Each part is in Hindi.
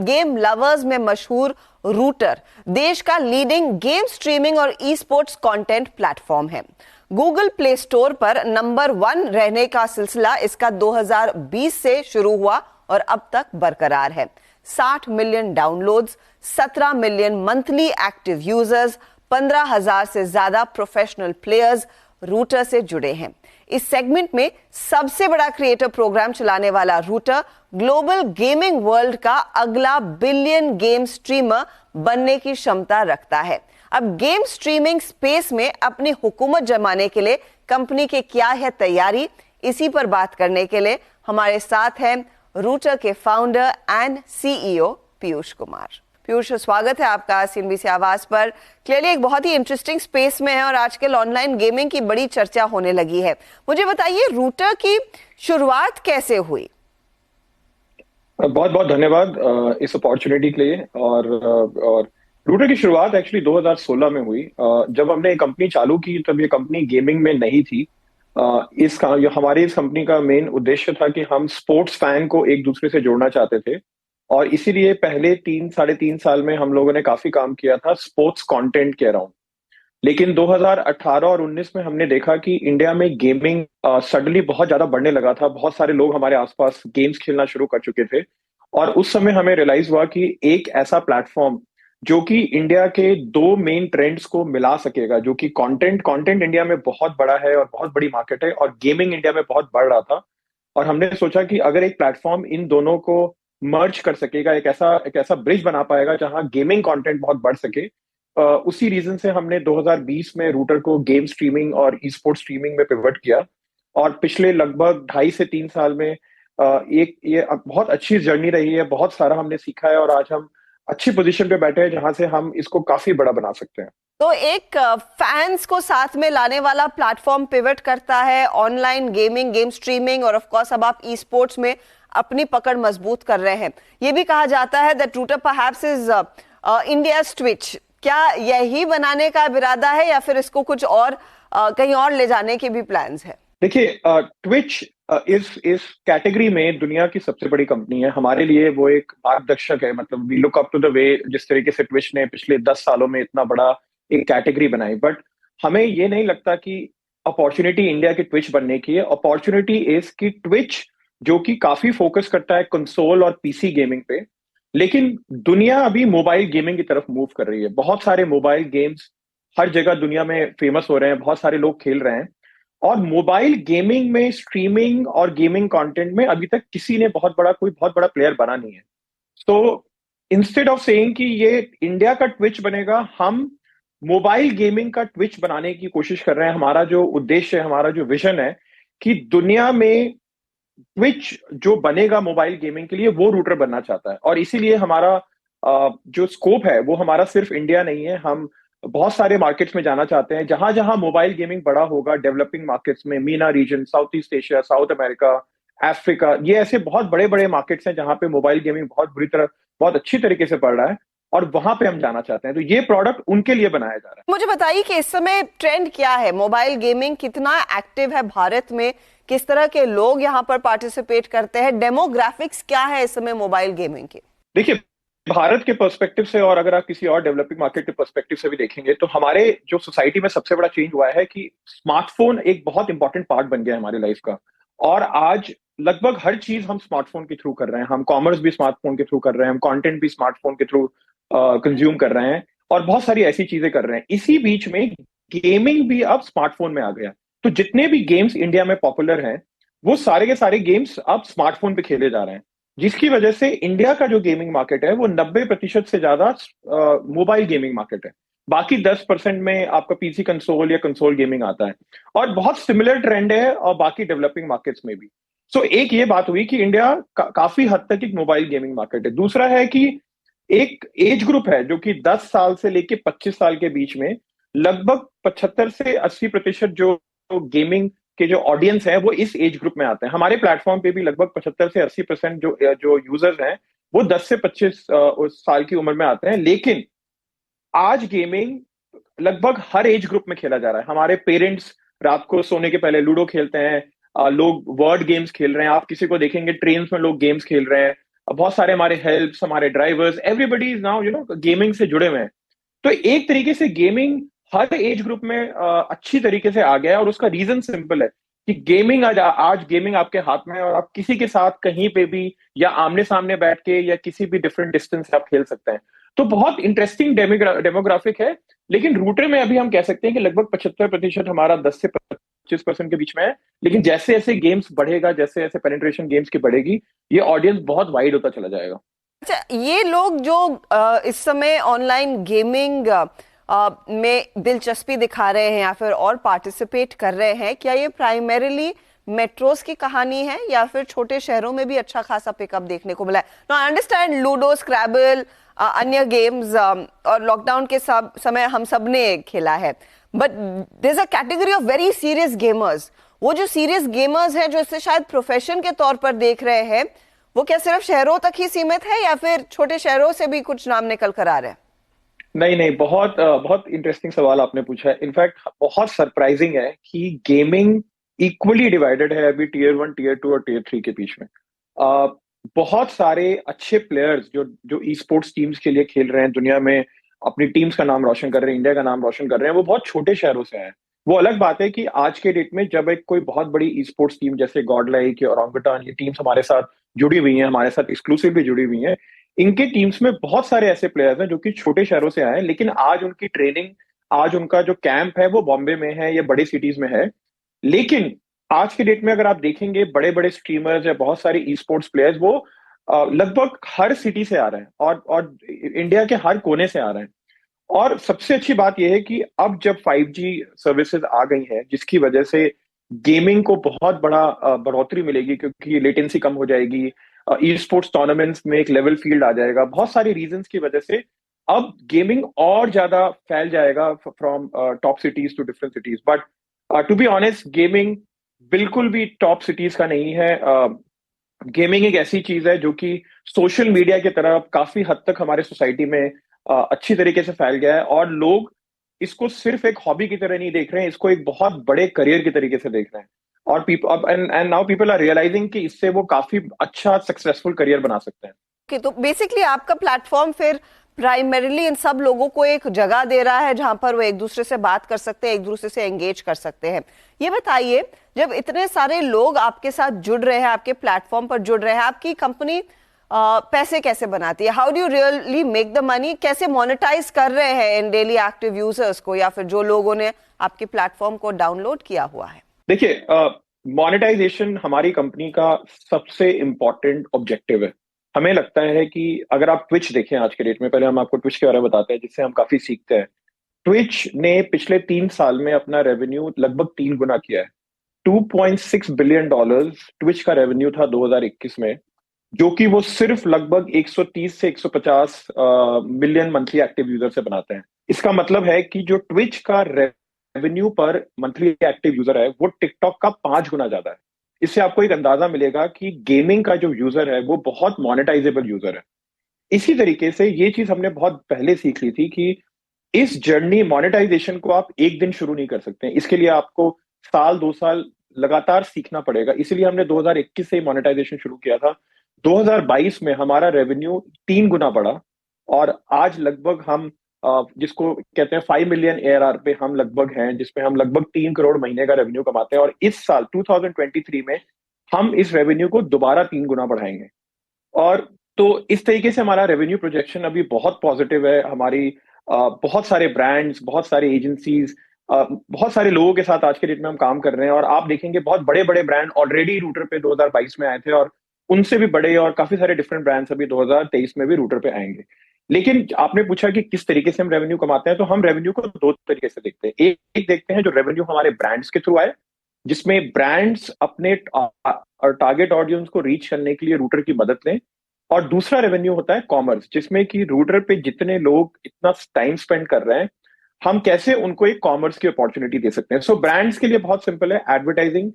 गेम लवर्स में मशहूर रूटर देश का लीडिंग गेम स्ट्रीमिंग और ई स्पोर्ट्स कंटेंट प्लेटफॉर्म है। गूगल प्ले स्टोर पर नंबर 1 रहने का सिलसिला इसका 2020 से शुरू हुआ और अब तक बरकरार है। 60 million downloads, 17 million monthly active users, 15,000 से ज्यादा प्रोफेशनल प्लेयर्स रूटर से जुड़े हैं। इस सेगमेंट में सबसे बड़ा क्रिएटर प्रोग्राम चलाने वाला रूटर ग्लोबल गेमिंग वर्ल्ड का अगला बिलियन गेम स्ट्रीमर बनने की क्षमता रखता है। अब गेम स्ट्रीमिंग स्पेस में अपनी हुकूमत जमाने के लिए कंपनी के क्या है तैयारी, इसी पर बात करने के लिए हमारे साथ हैं रूटर के founder and CEO Piyush Kumar. Piyush, स्वागत है आपका सीएनबीसी आवाज पर। क्लियरली एक बहुत ही इंटरेस्टिंग स्पेस में है और आजकल ऑनलाइन गेमिंग की बड़ी चर्चा होने लगी है। मुझे बताइए, रूटर की शुरुआत कैसे हुई? बहुत बहुत धन्यवाद इस अपॉर्चुनिटी के लिए। और रूटर की शुरुआत एक्चुअली 2016 में हुई। जब हमने कंपनी चालू की तब ये कंपनी गेमिंग में नहीं थी। हमारी इस कंपनी का मेन उद्देश्य था कि हम स्पोर्ट्स फैन को एक दूसरे से जोड़ना चाहते थे और इसीलिए पहले 3 साढ़े 3 साल में हम लोगों ने काफी काम किया था स्पोर्ट्स कंटेंट के अराउंड। लेकिन 2018 और 19 में हमने देखा कि इंडिया में गेमिंग सडनली बहुत ज्यादा बढ़ने लगा था। बहुत सारे लोग हमारे आसपास गेम्स खेलना शुरू कर चुके थे और उस समय हमें रियलाइज हुआ कि एक ऐसा प्लेटफॉर्म जो कि इंडिया के दो मेन ट्रेंड्स को मिला सकेगा, जो कि कंटेंट इंडिया में बहुत बड़ा है और बहुत बड़ी मार्केट है और गेमिंग इंडिया में बहुत बढ़ रहा था। और हमने सोचा कि अगर एक प्लेटफॉर्म इन दोनों को मर्ज कर सकेगा, एक ऐसा ब्रिज बना पाएगा जहां गेमिंग कंटेंट बहुत बढ़ सके। उसी रीजन से हमने 2020 में रूटर को गेम स्ट्रीमिंग और ई स्पोर्ट स्ट्रीमिंग में पिवट किया और पिछले लगभग 2.5 से 3 साल में ये बहुत अच्छी जर्नी रही है। बहुत सारा हमने सीखा है और आज हम अच्छी पोजीशन पे बैठे हैं जहां से हम इसको काफी बड़ा बना सकते हैं। तो एक फैंस को साथ में लाने वाला प्लेटफॉर्म पिवट करता है, ऑनलाइन गेमिंग, गेम स्ट्रीमिंग और ऑफ कोर्स अब आप ई स्पोर्ट्स में अपनी पकड़ मजबूत कर रहे हैं। ये भी कहा जाता है that router perhaps is India's Twitch. क्या यही बनाने का इरादा है या फिर इसको कुछ और कहीं और ले जाने के भी प्लान्स है? देखिए, ट्विच इस कैटेगरी में दुनिया की सबसे बड़ी कंपनी है। हमारे लिए वो एक मार्गदर्शक है। मतलब we look up to the way जिस तरीके से ट्विच ने पिछले 10 सालों में इतना बड़ा एक कैटेगरी बनाई। बट हमें ये नहीं लगता कि अपॉर्चुनिटी इंडिया की ट्विच बनने की है। अपॉर्चुनिटी इज की ट्विच जो कि काफी फोकस करता है कंसोल और पीसी गेमिंग पे, लेकिन दुनिया अभी मोबाइल गेमिंग की तरफ मूव कर रही है। बहुत सारे मोबाइल गेम्स हर जगह दुनिया में फेमस हो रहे हैं, बहुत सारे लोग खेल रहे हैं और मोबाइल गेमिंग में स्ट्रीमिंग और गेमिंग कंटेंट में अभी तक किसी ने कोई बहुत बड़ा प्लेयर बना नहीं है। तो इंस्टेड ऑफ सेइंग कि ये इंडिया का ट्विच बनेगा, हम मोबाइल गेमिंग का ट्विच बनाने की कोशिश कर रहे हैं। हमारा जो उद्देश्य है, हमारा जो विजन है कि दुनिया में ट्विच जो बनेगा मोबाइल गेमिंग के लिए, वो रूटर बनना चाहता है। और इसीलिए हमारा जो स्कोप है वो हमारा सिर्फ इंडिया नहीं है। हम बहुत सारे मार्केट्स में जाना चाहते हैं। जहां जहां मोबाइल गेमिंग बड़ा होगा, डेवलपिंग मार्केट्स में, MENA region, South East Asia, South America, Africa, ये ऐसे बहुत बड़े बड़े मार्केट्स हैं जहां पे मोबाइल गेमिंग बहुत अच्छी तरीके से बढ़ रहा है और वहां पे हम जाना चाहते हैं। तो ये प्रोडक्ट उनके लिए बनाया जा रहा है। मुझे बताइए कि इस समय ट्रेंड क्या है, मोबाइल गेमिंग कितना एक्टिव है भारत में, किस तरह के लोग यहाँ पर पार्टिसिपेट करते हैं, डेमोग्राफिक्स क्या है इस समय मोबाइल गेमिंग के? देखिए, भारत के पर्सपेक्टिव से और अगर आप किसी और डेवलपिंग मार्केट के पर्सपेक्टिव से भी देखेंगे तो हमारे जो सोसाइटी में सबसे बड़ा चेंज हुआ है कि स्मार्टफोन एक बहुत इंपॉर्टेंट पार्ट बन गया है हमारी लाइफ का। और आज लगभग हर चीज हम स्मार्टफोन के थ्रू कर रहे हैं। हम कॉमर्स भी स्मार्टफोन के थ्रू कर रहे हैं, हम कंटेंट भी स्मार्टफोन के थ्रू कंज्यूम कर रहे हैं और बहुत सारी ऐसी चीजें कर रहे हैं। इसी बीच में गेमिंग भी अब स्मार्टफोन में आ गया। तो जितने भी गेम्स इंडिया में पॉपुलर हैं वो सारे के सारे गेम्स अब स्मार्टफोन पे खेले जा रहे हैं, जिसकी वजह से इंडिया का जो गेमिंग मार्केट है वो 90% से ज्यादा मोबाइल गेमिंग मार्केट है। बाकी 10% में आपका पीसी कंसोल या कंसोल गेमिंग आता है और बहुत सिमिलर ट्रेंड है और बाकी डेवलपिंग मार्केट्स में भी। सो एक ये बात हुई कि इंडिया काफी हद तक एक मोबाइल गेमिंग मार्केट है। दूसरा है कि एक एज ग्रुप है जो कि 10 साल से लेके 25 साल के बीच में लगभग 75 से 80% जो गेमिंग के जो ऑडियंस है वो इस एज ग्रुप में आते हैं। हमारे प्लेटफॉर्म पे भी लगभग 75 से 80% जो यूजर्स हैं वो 10 से 25 साल की उम्र में आते हैं। लेकिन आज गेमिंग लगभग हर एज ग्रुप में खेला जा रहा है। हमारे पेरेंट्स रात को सोने के पहले लूडो खेलते हैं, लोग वर्ड गेम्स खेल रहे हैं। आप किसी को देखेंगे ट्रेन में लोग गेम्स खेल रहे हैं, बहुत सारे हमारे हेल्प्स, हमारे drivers, everybody is now gaming से जुड़े हुए हैं। तो एक तरीके से गेमिंग हर एज ग्रुप में अच्छी तरीके से आ गया है, और उसका रीजन सिंपल है कि गेमिंग आज गेमिंग आपके हाथ में है, और आप किसी के साथ कहीं पे भी या आमने सामने बैठ के या किसी भी डिफरेंट डिस्टेंस से आप खेल सकते हैं। तो बहुत इंटरेस्टिंग डेमोग्राफिक है। लेकिन रूटर में अभी हम कह सकते हैं कि लगभग 75% हमारा 10 से 25% के बीच में है। लेकिन जैसे जैसे गेम्स बढ़ेगा, जैसे जैसे पेनिट्रेशन गेम्स की बढ़ेगी, ये ऑडियंस बहुत वाइड होता चला जाएगा। अच्छा, ये लोग जो इस समय ऑनलाइन गेमिंग में दिलचस्पी दिखा रहे हैं या फिर और पार्टिसिपेट कर रहे हैं, क्या ये प्राइमरीली मेट्रोस की कहानी है या फिर छोटे शहरों में भी अच्छा खासा पिकअप देखने को मिला है? नो, आई अंडरस्टैंड लूडो, स्क्रैबल, अन्य गेम्स और लॉकडाउन के समय हम सब ने खेला है, but there is a category of very serious gamers. वो जो सीरियस गेमर्स हैं, जो इसे शायद प्रोफेशन के तौर पर देख रहे हैं, वो क्या सिर्फ शहरों तक ही सीमित है या फिर छोटे शहरों से भी कुछ नाम निकल कर आ रहे हैं? नहीं नहीं, बहुत इंटरेस्टिंग सवाल आपने पूछा है। इनफैक्ट बहुत सरप्राइजिंग है कि गेमिंग इक्वली डिवाइडेड है अभी टीयर 1, टीयर 2 और टीयर 3 के बीच में। अ, बहुत सारे अच्छे प्लेयर्स जो जो ई स्पोर्ट्स टीम्स के लिए खेल रहे हैं दुनिया में, अपनी टीम्स का नाम रोशन कर रहे हैं, इंडिया का नाम रोशन कर रहे हैं, वो बहुत छोटे शहरों से हैं। वो अलग बात है कि आज के डेट में जब एक कोई बहुत बड़ी ई स्पोर्ट्स टीम जैसे गॉड लाइक और ओरंगुटान, ये टीम्स हमारे साथ जुड़ी हुई हैं, हमारे साथ एक्सक्लूसिवली जुड़ी हुई हैं, इनके टीम्स में बहुत सारे ऐसे प्लेयर्स हैं जो कि छोटे शहरों से आए हैं, लेकिन आज उनकी ट्रेनिंग, आज उनका जो कैंप है वो बॉम्बे में है या बड़े सिटीज में है। लेकिन आज के डेट में अगर आप देखेंगे, बड़े बड़े स्ट्रीमर्स या बहुत सारे ई स्पोर्ट्स प्लेयर्स वो लगभग हर सिटी से आ रहे हैं, और इंडिया के हर कोने से आ रहे हैं। और सबसे अच्छी बात यह है कि अब जब 5G सर्विसेज आ गई हैं, जिसकी वजह से गेमिंग को बहुत बड़ा बढ़ोतरी मिलेगी, क्योंकि लेटेंसी कम हो जाएगी, ई स्पोर्ट्स टूर्नामेंट्स में एक लेवल फील्ड आ जाएगा, बहुत सारी रीजंस की वजह से अब गेमिंग और ज्यादा फैल जाएगा from top cities to different cities. But to be honest, gaming बिल्कुल भी टॉप सिटीज का नहीं है। गेमिंग एक ऐसी चीज है जो कि सोशल मीडिया की तरह काफी हद तक हमारे सोसाइटी में अच्छी तरीके से फैल गया है, और लोग इसको सिर्फ एक हॉबी की तरह नहीं देख रहे हैं, इसको एक बहुत बड़े करियर की तरीके से देख रहे हैं। और people and now people are realising कि इससे वो काफी अच्छा सक्सेसफुल करियर बना सकते हैं। तो बेसिकली आपका प्लेटफॉर्म फिर प्राइमरीली इन सब लोगों को एक जगह दे रहा है जहां पर वो एक दूसरे से बात कर सकते हैं, एक दूसरे से एंगेज कर सकते हैं। ये बताइए, जब इतने सारे लोग आपके साथ जुड़ रहे हैं, आपके प्लेटफॉर्म पर जुड़ रहे हैं, आपकी कंपनी पैसे कैसे बनाती है? How do you really make the money? कैसे मोनेटाइज कर रहे हैं इन डेली एक्टिव यूजर्स को या फिर जो लोगों ने आपके प्लेटफॉर्म को डाउनलोड किया हुआ है? देखिए, मोनेटाइजेशन हमारी कंपनी का सबसे इंपॉर्टेंट ऑब्जेक्टिव है। हमें लगता है कि अगर आप ट्विच देखें आज के डेट में, पहले हम आपको ट्विच के बारे में बताते हैं जिससे हम काफी सीखते हैं। ट्विच ने पिछले 3 साल में अपना रेवेन्यू लगभग 3 गुना किया है। $2.6 बिलियन ट्विच का रेवेन्यू था 2021 में, जो कि वो सिर्फ लगभग 130 से 150 मिलियन मंथली एक्टिव यूजर से बनाते हैं। इसका मतलब है कि जो ट्विच का रेवेन्यू पर मंथली एक्टिव यूजर है वो टिकटॉक का 5 गुना ज्यादा है। इससे आपको एक अंदाजा मिलेगा कि गेमिंग का जो यूजर है वो बहुत मोनेटाइजेबल यूजर है। इसी तरीके से ये चीज हमने बहुत पहले सीख ली थी कि इस जर्नी मोनेटाइजेशन को आप एक दिन शुरू नहीं कर सकते, इसके लिए आपको साल 2 साल लगातार सीखना पड़ेगा। इसीलिए हमने 2021 से मोनेटाइजेशन शुरू किया था। 2022 में हमारा रेवेन्यू 3 गुना बढ़ा, और आज लगभग हम जिसको कहते हैं 5 मिलियन ARR पे हम लगभग हैं, जिसमें हम लगभग 3 करोड़ महीने का रेवेन्यू कमाते हैं। और इस साल 2023 में हम इस रेवेन्यू को दोबारा 3 गुना बढ़ाएंगे। और तो इस तरीके से हमारा रेवेन्यू प्रोजेक्शन अभी बहुत पॉजिटिव है। हमारी बहुत सारे ब्रांड्स, बहुत सारे एजेंसीज, बहुत सारे लोगों के साथ आज के डेट में हम काम कर रहे हैं, और आप देखेंगे बहुत बड़े बड़े ब्रांड ऑलरेडी रूटर पे 2022 में आए थे, और उनसे भी बड़े और काफी सारे डिफरेंट ब्रांड्स अभी 2023 में भी रूटर पे आएंगे। लेकिन आपने पूछा कि किस तरीके से हम रेवेन्यू कमाते हैं, तो हम रेवेन्यू को 2 तरीके से देखते हैं। एक देखते हैं जो रेवेन्यू हमारे ब्रांड्स के थ्रू आए, जिसमें ब्रांड्स अपने टारगेट ऑडियंस को रीच करने के लिए रूटर की मदद लें। और दूसरा रेवेन्यू होता है कॉमर्स, जिसमें कि रूटर पे जितने लोग इतना टाइम स्पेंड कर रहे हैं, हम कैसे उनको एक कॉमर्स की अपॉर्चुनिटी दे सकते हैं। सो ब्रांड्स के लिए बहुत सिंपल है, एडवर्टाइजिंग,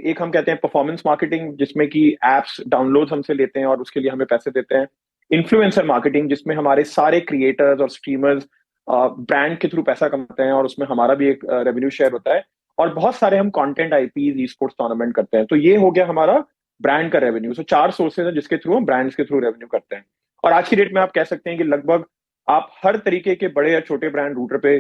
एक हम कहते हैं परफॉर्मेंस मार्केटिंग, जिसमें कि एप्स डाउनलोड हमसे लेते हैं और उसके लिए हमें पैसे देते हैं। इन्फ्लुएंसर मार्केटिंग, जिसमें हमारे सारे क्रिएटर्स और स्ट्रीमर्स ब्रांड के थ्रू पैसा कमाते हैं और उसमें हमारा भी एक रेवेन्यू शेयर होता है। और बहुत सारे हम content IPs, e sports tournament करते हैं। तो ये हो गया हमारा ब्रांड का रेवेन्यू। सो 4 सोर्सेज हैं जिसके थ्रू हम ब्रांड्स के थ्रू रेवेन्यू करते हैं। और आज की डेट में आप कह सकते हैं कि लगभग आप हर तरीके के बड़े या छोटे ब्रांड रूटर पे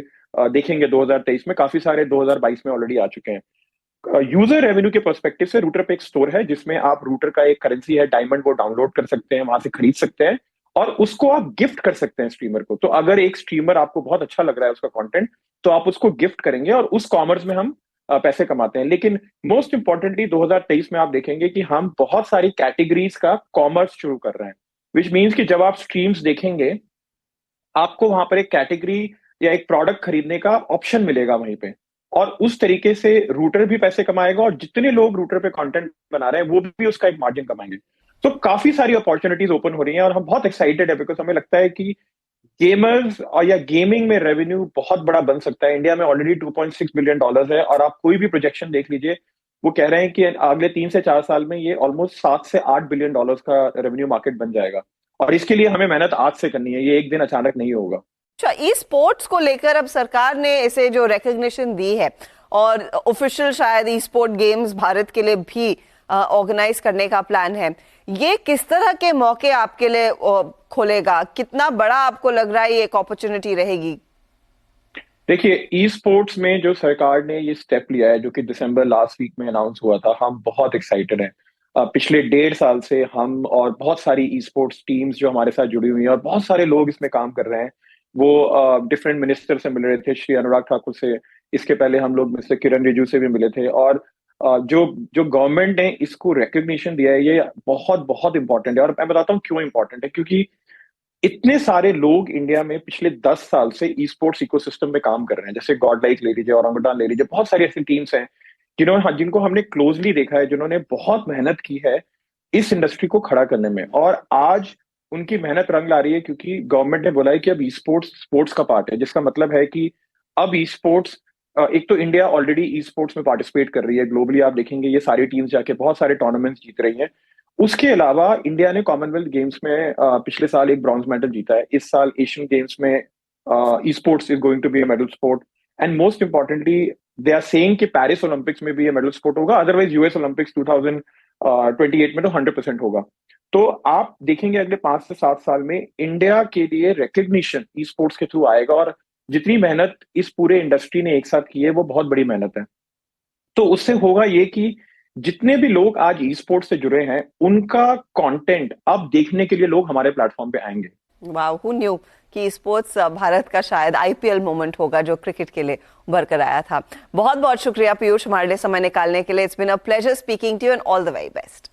देखेंगे 2023 में, काफी सारे 2022 में ऑलरेडी आ चुके हैं। यूजर रेवेन्यू के पर्सपेक्टिव से रूटर पे एक स्टोर है जिसमें आप रूटर का एक करेंसी है डायमंड, वो डाउनलोड कर सकते हैं, वहां से खरीद सकते हैं और उसको आप गिफ्ट कर सकते हैं स्ट्रीमर को। तो अगर एक स्ट्रीमर आपको बहुत अच्छा लग रहा है उसका कंटेंट, तो आप उसको गिफ्ट करेंगे और उस कॉमर्स में हम पैसे कमाते हैं। लेकिन मोस्ट इंपॉर्टेंटली 2023 में आप देखेंगे कि हम बहुत सारी कैटेगरीज का कॉमर्स शुरू कर रहे हैं, विच मीन्स कि जब आप स्ट्रीम्स देखेंगे आपको वहां पर एक कैटेगरी या एक प्रोडक्ट खरीदने का ऑप्शन मिलेगा वहीं पे, और उस तरीके से रूटर भी पैसे कमाएगा और जितने लोग रूटर पे कंटेंट बना रहे हैं वो भी उसका एक मार्जिन कमाएंगे। तो काफी सारी अपॉर्चुनिटीज ओपन हो रही हैं और हम बहुत एक्साइटेड है, बिकॉज हमें लगता है कि गेमर्स और या गेमिंग में रेवेन्यू बहुत बड़ा बन सकता है। इंडिया में ऑलरेडी $2.6 बिलियन है और आप कोई भी प्रोजेक्शन देख लीजिए, वो कह रहे हैं कि अगले 3 से 4 साल में ये ऑलमोस्ट $7 से $8 बिलियन का रेवेन्यू मार्केट बन जाएगा। और इसके लिए हमें मेहनत आज से करनी है, ये एक दिन अचानक नहीं होगा। अच्छा, ई स्पोर्ट्स को लेकर अब सरकार ने इसे जो रिकग्निशन दी है और ऑफिशियल शायद ई स्पोर्ट गेम्स भारत के लिए भी ऑर्गेनाइज करने का प्लान है, ये किस तरह के मौके आपके लिए खोलेगा? कितना बड़ा आपको लग रहा है ये एक अपॉर्चुनिटी रहेगी? देखिए, ई स्पोर्ट्स में जो सरकार ने ये स्टेप लिया है, जो कि दिसंबर लास्ट वीक में अनाउंस हुआ था, हम बहुत एक्साइटेड हैं। पिछले 1.5 साल से हम और बहुत सारी ई स्पोर्ट्स टीम्स जो हमारे साथ जुड़ी हुई हैं और बहुत सारे लोग इसमें काम कर रहे हैं, वो डिफरेंट मिनिस्टर से मिल रहे थे, श्री अनुराग ठाकुर से, इसके पहले हम लोग मिस्टर किरण रिजिजू से भी मिले थे। और जो जो गवर्नमेंट ने इसको रिकग्निशन दिया है, ये बहुत बहुत इंपॉर्टेंट है। और मैं बताता हूँ क्यों इंपॉर्टेंट है, क्योंकि इतने सारे लोग इंडिया में पिछले 10 साल से ई स्पोर्ट्स इकोसिस्टम में काम कर रहे हैं। जैसे गॉड लाइक ले लीजिए, औरंगुटान ले लीजिए, बहुत सारी ऐसी टीम्स हैं जिनको हमने क्लोजली देखा है, जिन्होंने बहुत मेहनत की है इस इंडस्ट्री को खड़ा करने में। और आज उनकी मेहनत रंग ला रही है, क्योंकि गवर्नमेंट ने बोला है कि अब ई स्पोर्ट्स स्पोर्ट्स का पार्ट है, जिसका मतलब है कि अब ई स्पोर्ट्स, एक तो इंडिया ऑलरेडी ई स्पोर्ट्स में पार्टिसिपेट कर रही है। ग्लोबली आप देखेंगे ये सारी टीम्स जाके बहुत सारे टूर्नामेंट्स जीत रही हैं। उसके अलावा इंडिया ने कॉमनवेल्थ गेम्स में पिछले साल एक ब्रॉन्ज मेडल जीता है। इस साल एशियन गेम्स में esports is going to be a medal sport, and most importantly they are saying कि पेरिस ओलंपिक्स में भी ये मेडल स्पोर्ट होगा, अदरवाइज यूएस ओलंपिक्स 2028 में तो 100% होगा। तो आप देखेंगे अगले 5 से 7 साल में इंडिया के लिए रिकग्निशन ई स्पोर्ट्स के थ्रू आएगा, और जितनी मेहनत इस पूरे इंडस्ट्री ने एक साथ की है वो बहुत बड़ी मेहनत है। तो उससे होगा ये कि जितने भी लोग आज ई स्पोर्ट्स से जुड़े हैं, उनका कंटेंट अब देखने के लिए लोग हमारे प्लेटफॉर्म पे आएंगे। वाह, हु न्यू कि स्पोर्ट्स भारत का शायद आईपीएल मोमेंट होगा जो क्रिकेट के लिए उभर कर आया था। बहुत बहुत शुक्रिया पीयूष हमारे लिए समय निकालने के लिए। It's been a pleasure speaking to you and all the very best.